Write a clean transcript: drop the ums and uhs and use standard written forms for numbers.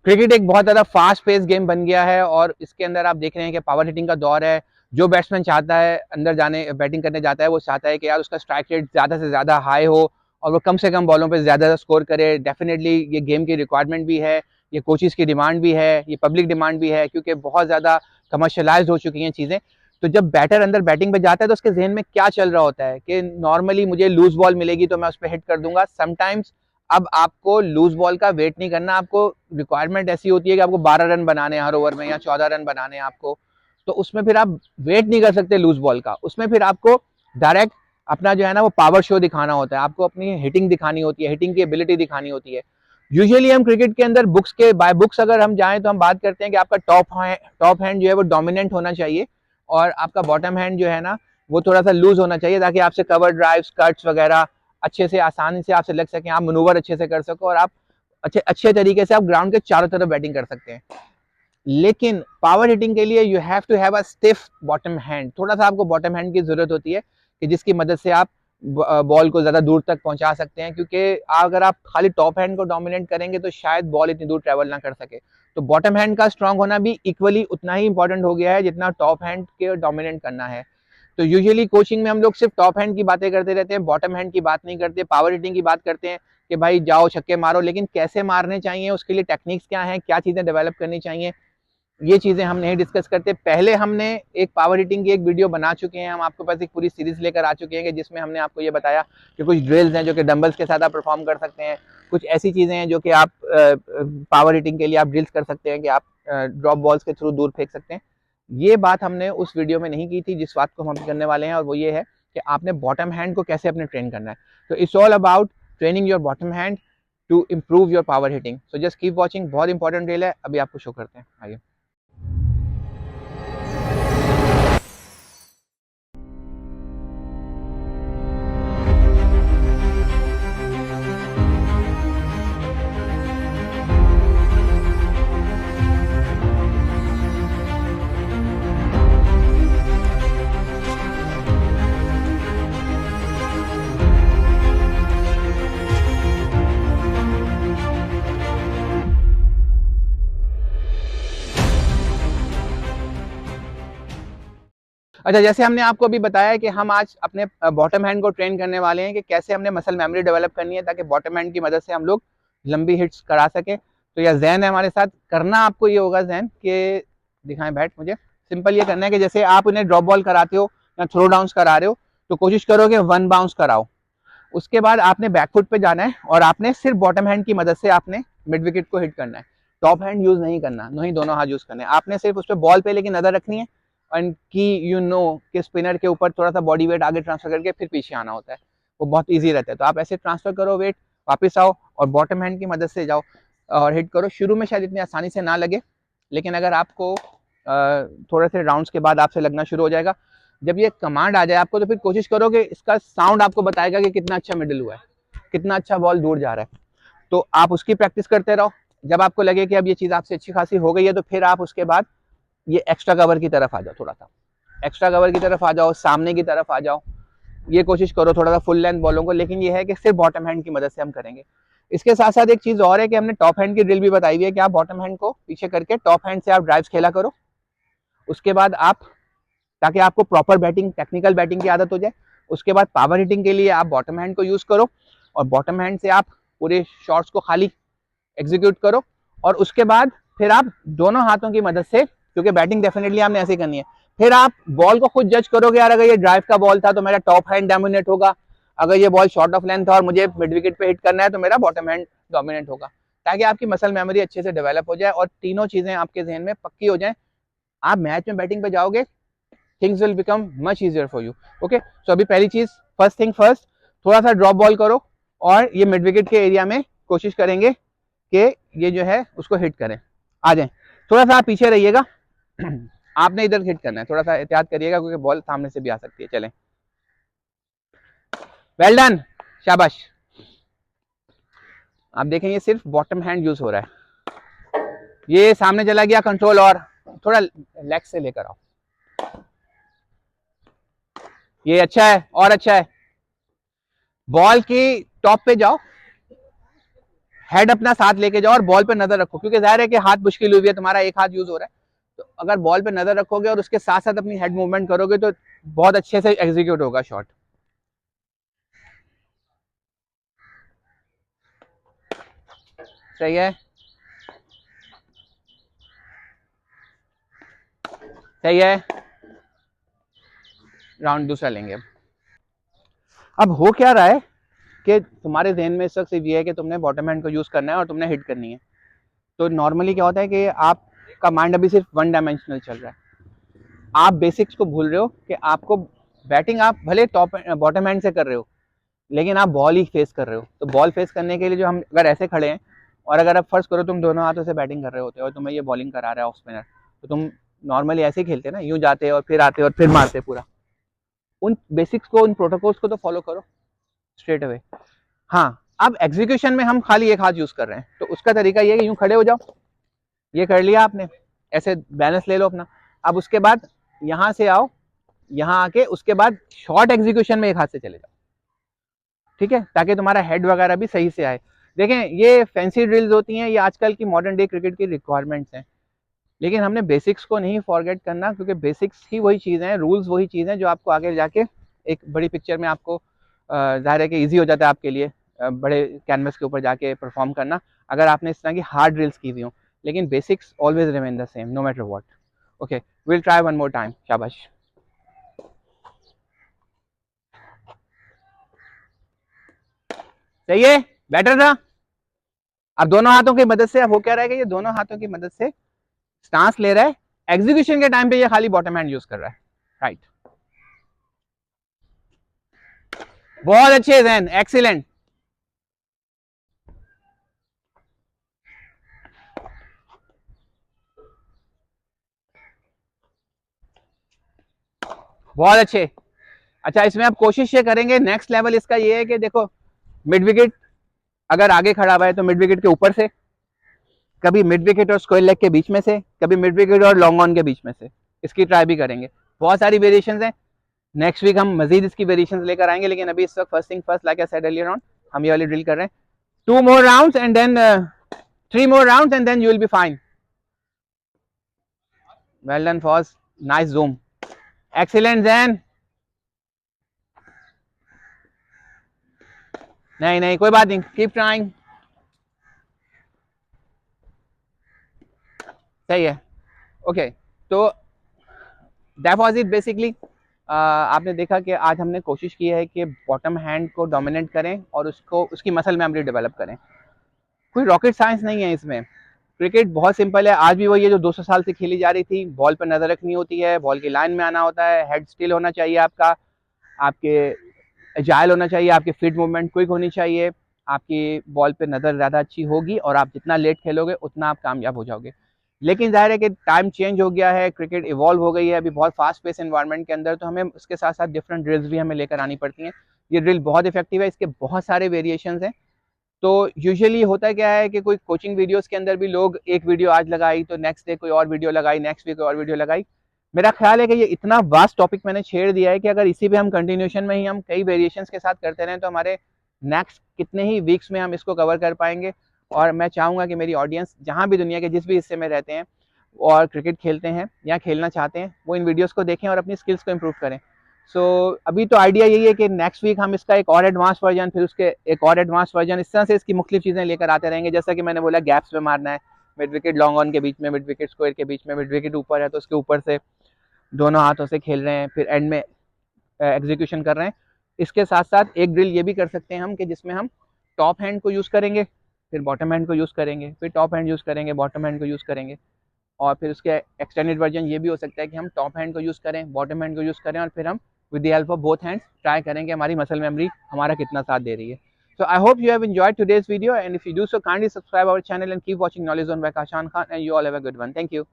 Cricket एक बहुत ज़्यादा फास्ट पेस गेम बन गया है और इसके अंदर आप देख रहे हैं कि पावर हिटिंग का दौर है। जो बैट्समैन चाहता है अंदर जाने बैटिंग करने जाता है, वो चाहता है कि यार उसका स्ट्राइक रेट ज़्यादा से ज़्यादा हाई हो और वो कम से कम बॉलों पे ज़्यादा स्कोर करे। डेफिनेटली ये गेम की रिक्वायरमेंट भी है, ये कोचेस की डिमांड भी है, ये पब्लिक डिमांड भी है, क्योंकि बहुत ज़्यादा कमर्शलाइज हो चुकी हैं चीज़ें। तो जब बैटर अंदर बैटिंग पे जाता है तो उसके जहन में क्या चल रहा होता है कि नॉर्मली मुझे लूज बॉल मिलेगी तो मैं उस पर हिट कर दूंगा। समटाइम्स अब आपको लूज बॉल का वेट नहीं करना, आपको रिक्वायरमेंट ऐसी होती है कि आपको 12 रन बनाने हर ओवर में या 14 रन बनाने आपको, तो उसमें फिर आप वेट नहीं कर सकते लूज बॉल का। उसमें फिर आपको डायरेक्ट अपना जो है ना वो पावर शो दिखाना होता है, आपको अपनी हिटिंग दिखानी होती है, हिटिंग की एबिलिटी दिखानी होती है। यूजुअली हम क्रिकेट के अंदर बुक्स के बाय बुक्स अगर हम जाएं तो हम बात करते हैं कि आपका टॉप हैंड जो है वो डोमिनेंट होना चाहिए और आपका बॉटम हैंड जो है ना वो थोड़ा सा लूज होना चाहिए, ताकि आपसे कवर ड्राइव्स कट्स वगैरह अच्छे से आसानी से आपसे लग सके, आप मनूवर अच्छे से कर सको और आप अच्छे अच्छे तरीके से आप ग्राउंड के चारों तरफ बैटिंग कर सकते हैं। लेकिन पावर हिटिंग के लिए you have to have a stiff bottom hand. थोड़ा सा आपको बॉटम हैंड की जरूरत होती है कि जिसकी मदद से आप बॉल को ज्यादा दूर तक पहुंचा सकते हैं, क्योंकि अगर आप खाली टॉप हैंड को डोमिनेट करेंगे तो शायद बॉल इतनी दूर ट्रेवल ना कर सके। तो बॉटम हैंड का स्ट्रांग होना भी इक्वली उतना ही इंपॉर्टेंट हो गया है जितना टॉप हैंड के डोमिनेट करना है। तो यूजुअली कोचिंग में हम लोग सिर्फ टॉप हैंड की बातें करते रहते हैं, बॉटम हैंड की बात नहीं करते। पावर हिटिंग की बात करते हैं कि भाई जाओ छक्के मारो, लेकिन कैसे मारने चाहिए, उसके लिए टेक्निक्स क्या है, क्या चीजें डेवलप करनी चाहिए, ये चीजें हम नहीं डिस्कस करते। पहले हमने एक पावर हिटिंग की एक वीडियो बना चुके हैं, हम आपके पास एक पूरी सीरीज लेकर आ चुके हैं कि जिसमें हमने आपको ये बताया कि कुछ ड्रिल्स हैं जो कि डंबल्स के साथ आप परफॉर्म कर सकते हैं, कुछ ऐसी चीजें हैं जो कि आप पावर हिटिंग के लिए आप ड्रिल्स कर सकते हैं कि आप ड्रॉप बॉल्स के थ्रू दूर फेंक सकते हैं। ये बात हमने उस वीडियो में नहीं की थी, जिस बात को हम करने वाले हैं और वो ये है कि आपने बॉटम हैंड को कैसे अपने ट्रेन करना है। तो it's all about training your bottom hand to improve your power hitting. So just keep watching, बहुत इंपॉर्टेंट ड्रिल है, अभी आपको शो करते हैं, आइए। अच्छा, जैसे हमने आपको अभी बताया कि हम आज अपने बॉटम हैंड को ट्रेन करने वाले हैं कि कैसे हमने मसल मेमोरी डेवलप करनी है ताकि बॉटम हैंड की मदद से हम लोग लंबी हिट्स करा सके। तो यह जैन है हमारे साथ। करना आपको ये होगा जैन के दिखाएं बैट मुझे। सिंपल ये करना है कि जैसे आप उन्हें ड्रॉप बॉल कराते हो या थ्रो डाउन करा रहे हो तो कोशिश करो कि 1 बाउंस कराओ। उसके बाद आपने बैकफुट पे जाना है और आपने सिर्फ बॉटम हैंड की मदद से आपने मिड विकेट को हिट करना है। टॉप हैंड यूज नहीं करना, नहीं दोनों हाथ यूज करने। आपने सिर्फ उस पर बॉल पे लेकिन नजर रखनी है एंड की यू नो कि स्पिनर के ऊपर थोड़ा सा बॉडी वेट आगे ट्रांसफर करके फिर पीछे आना होता है, वो बहुत ईजी रहता है। तो आप ऐसे ट्रांसफर करो वेट, वापस आओ और बॉटम हैंड की मदद से जाओ और हिट करो। शुरू में शायद इतनी आसानी से ना लगे, लेकिन अगर आपको थोड़े से राउंड्स के बाद आपसे लगना शुरू हो जाएगा। जब ये कमांड आ जाए आपको तो फिर कोशिश करो कि इसका साउंड आपको बताएगा कि कितना अच्छा मिडिल हुआ है, कितना अच्छा बॉल दूर जा रहा है। तो आप उसकी प्रैक्टिस करते रहो। जब आपको लगे कि अब ये चीज आपसे अच्छी खासी हो गई है तो फिर आप उसके बाद ये एक्स्ट्रा कवर की तरफ आ जाओ, थोड़ा सा एक्स्ट्रा कवर की तरफ आ जाओ, सामने की तरफ आ जाओ। ये कोशिश करो थोड़ा सा फुल लेंथ बॉलों को, लेकिन ये है कि सिर्फ बॉटम हैंड की मदद से हम करेंगे। इसके साथ साथ एक चीज और है कि हमने टॉप हैंड की ड्रिल भी बताई हुई है कि आप बॉटम हैंड को पीछे करके टॉप हैंड से आप ड्राइव्स खेला करो। उसके बाद आप, ताकि आपको प्रॉपर बैटिंग टेक्निकल बैटिंग की आदत हो जाए, उसके बाद पावर हिटिंग के लिए आप बॉटम हैंड को यूज करो और बॉटम हैंड से आप पूरे शॉट्स को खाली एग्जीक्यूट करो। और उसके बाद फिर आप दोनों हाथों की मदद से, क्योंकि बैटिंग डेफिनेटली आपने ऐसे करनी है, फिर आप बॉल को खुद जज करोगे यार अगर ये ड्राइव का बॉल था तो मेरा टॉप हैंड डोमिनेट होगा, अगर ये बॉल शॉर्ट ऑफ लेंथ था और मुझे मिड विकेट पे हिट करना है तो मेरा बॉटम हैंड डोमिनेट होगा, ताकि आपकी मसल मेमोरी अच्छे से डेवलप हो जाए और तीनों चीजें आपके जहन में पक्की हो जाए। आप मैच में बैटिंग पे जाओगे, things will become much easier for you. Okay, so अभी पहली चीज, फर्स्ट थिंग फर्स्ट, थोड़ा सा ड्रॉप बॉल करो और ये मिड विकेट के एरिया में कोशिश करेंगे कि ये जो है उसको हिट करें। आ जाए, थोड़ा सा आप पीछे रहिएगा, आपने इधर हिट करना है, थोड़ा सा एहतियात करिएगा क्योंकि बॉल सामने से भी आ सकती है। चलें, वेल डन, शाबाश। आप देखें ये सिर्फ बॉटम हैंड यूज हो रहा है, ये सामने चला गया कंट्रोल, और थोड़ा लेग से लेकर आओ, ये अच्छा है और अच्छा है। बॉल की टॉप पे जाओ, हेड अपना साथ लेके जाओ और बॉल पे नजर रखो, क्योंकि जाहिर है कि हाथ मुश्किल हुई है, तुम्हारा एक हाथ यूज हो रहा है, तो अगर बॉल पे नजर रखोगे और उसके साथ साथ अपनी हेड मूवमेंट करोगे तो बहुत अच्छे से एग्जीक्यूट होगा शॉट। सही है, सही है। राउंड दूसरा लेंगे। अब हो क्या रहा है कि तुम्हारे जहन में इस वक्त सिर्फ ये है कि तुमने बॉटम हैंड को यूज करना है और तुमने हिट करनी है। तो नॉर्मली क्या होता है कि आपका माइंड अभी सिर्फ वन डायमेंशनल चल रहा है, आप बेसिक्स को भूल रहे हो कि आपको बैटिंग आप भले टॉप बॉटम हैंड से कर रहे हो, लेकिन आप बॉल ही फेस कर रहे हो। तो बॉल फेस करने के लिए जो हम अगर ऐसे खड़े हैं और अगर आप फर्ज करो तुम दोनों हाथों से बैटिंग कर रहे होते हो और तुम्हें ये बॉलिंग करा रहा है ऑफ स्पिनर, तो तुम नॉर्मली ऐसे ही खेलते ना, यूं जाते और फिर आते और फिर मारते पूरा। उन बेसिक्स को, उन प्रोटोकॉल्स को तो फॉलो करो स्ट्रेट अवे। हाँ, अब एग्जीक्यूशन में हम खाली एक हाथ यूज कर रहे हैं, तो उसका तरीका ये है कि यूं खड़े हो जाओ, ये कर लिया आपने, ऐसे बैलेंस ले लो अपना। अब उसके बाद यहां से आओ, यहां आके उसके बाद शॉर्ट एग्जीक्यूशन में एक हाथ से चले जाओ, ठीक है, ताकि तुम्हारा हेड वगैरह भी सही से आए। देखें, ये फैंसी ड्रिल्स होती हैं, ये आजकल की मॉडर्न डे क्रिकेट की रिक्वायरमेंट्स हैं, लेकिन हमने बेसिक्स को नहीं फॉरगेट करना, क्योंकि बेसिक्स ही वही चीज़ हैं, रूल्स वही चीज़ हैं जो आपको आगे जाके एक बड़ी पिक्चर में आपको जाहिर है कि ईजी हो जाता है आपके लिए बड़े कैनवस के ऊपर जाके परफॉर्म करना, अगर आपने इस तरह की हार्ड ड्रिल्स की हुई हो। लेकिन basics always remain the same no matter what. Okay, will try one more time. शाबाश। सही है, बेटर था। अब दोनों हाथों की मदद से अब हो क्या रहा है कि ये दोनों हाथों की मदद से स्टांस ले रहा है, एग्जीक्यूशन के टाइम पे ये खाली बॉटम हैंड यूज कर रहा है। राइट, बहुत अच्छे जैन, एक्सीलेंट। बहुत अच्छे। अच्छा, इसमें आप कोशिश ये करेंगे, नेक्स्ट लेवल इसका ये है कि देखो, मिड विकेट अगर आगे खड़ा हुआ है तो मिड विकेट के ऊपर से, कभी मिड विकेट और स्क्वायर लेग के बीच में से, कभी मिड विकेट और लॉन्ग ऑन के बीच में से, इसकी ट्राई भी करेंगे। बहुत सारी वेरिएशंस हैं, नेक्स्ट वीक हम मजीद इसकी वेरिएशंस लेकर आएंगे, लेकिन अभी इस वक्त first thing first, like I said earlier on, हम ये वाली ड्रिल कर रहे हैं। 2 more rounds and then 3 more rounds and then you will be fine. Well done, Foz. Nice zoom. Excellent, Zen. नहीं नहीं, कोई बात नहीं, कीप ट्राइंग। सही है। ओके, तो दैट वाज इट बेसिकली। आपने देखा कि आज हमने कोशिश की है कि बॉटम हैंड को डोमिनेट करें और उसको उसकी मसल मेमोरी डेवलप करें। कोई रॉकेट साइंस नहीं है इसमें, क्रिकेट बहुत सिंपल है। आज भी वही है जो 200 साल से खेली जा रही थी, बॉल पर नजर रखनी होती है, बॉल की लाइन में आना होता है, हेड स्टिल होना चाहिए आपका, आपके एजाइल होना चाहिए, आपकी फीट मूवमेंट क्विक होनी चाहिए, आपकी बॉल पे नज़र ज़्यादा अच्छी होगी और आप जितना लेट खेलोगे उतना आप कामयाब हो जाओगे। लेकिन जाहिर है कि टाइम चेंज हो गया है, क्रिकेट इवॉल्व हो गई है अभी बहुत फास्ट पेस एनवायरनमेंट के अंदर, तो हमें उसके साथ साथ डिफरेंट ड्रिल्स भी हमें लेकर आनी पड़ती हैं। ये ड्रिल बहुत इफेक्टिव है, इसके बहुत सारे वेरिएशंस हैं। तो यूजुअली होता क्या है कि कोई कोचिंग वीडियोस के अंदर भी लोग एक वीडियो आज लगाई तो नेक्स्ट डे कोई और वीडियो लगाई, नेक्स्ट वीक कोई और वीडियो लगाई। मेरा ख्याल है कि ये इतना वास्ट टॉपिक मैंने छेड़ दिया है कि अगर इसी पे हम कंटिन्यूशन में ही हम कई वेरिएशंस के साथ करते रहें तो हमारे नेक्स्ट कितने ही वीक्स में हम इसको कवर कर पाएंगे। और मैं चाहूँगा कि मेरी ऑडियंस जहाँ भी दुनिया के जिस भी हिस्से में रहते हैं और क्रिकेट खेलते हैं या खेलना चाहते हैं, वो इन वीडियोज़ को देखें और अपनी स्किल्स को इम्प्रूव करें। सो अभी तो आइडिया यही है कि नेक्स्ट वीक हम इसका एक और एडवांस वर्जन, फिर उसके एक और एडवांस वर्जन, इस तरह से इसकी मुख्तलिफ चीज़ें लेकर आते रहेंगे। जैसा कि मैंने बोला, गैप्स पे मारना है, मिड विकेट लॉन्ग ऑन के बीच में, मिड विकेट स्क्वायर के बीच में, मिड विकेट ऊपर है तो उसके ऊपर से दोनों हाथों से खेल रहे हैं, फिर एंड में एग्जीक्यूशन कर रहे हैं। इसके साथ साथ एक ड्रिल ये भी कर सकते हैं हम कि जिसमें हम टॉप हैंड को यूज़ करेंगे, फिर बॉटम हैंड को यूज़ करेंगे, फिर टॉप हैंड यूज़ करेंगे, बॉटम हैंड को यूज़ करेंगे, और फिर उसके एक्सटेंडेड वर्जन ये भी हो सकता है कि हम टॉप हैंड को यूज़ करें, बॉटम हैंड को यूज़ करें, और फिर हम with the help of both hands try करेंगे हमारी मसल मेमोरी हमारा कितना साथ दे रही है। So I hope you have enjoyed today's video, and if you do so, kindly subscribe our channel and keep watching Knowledge Zone by Kashan Khan, and you all have a good one. Thank you.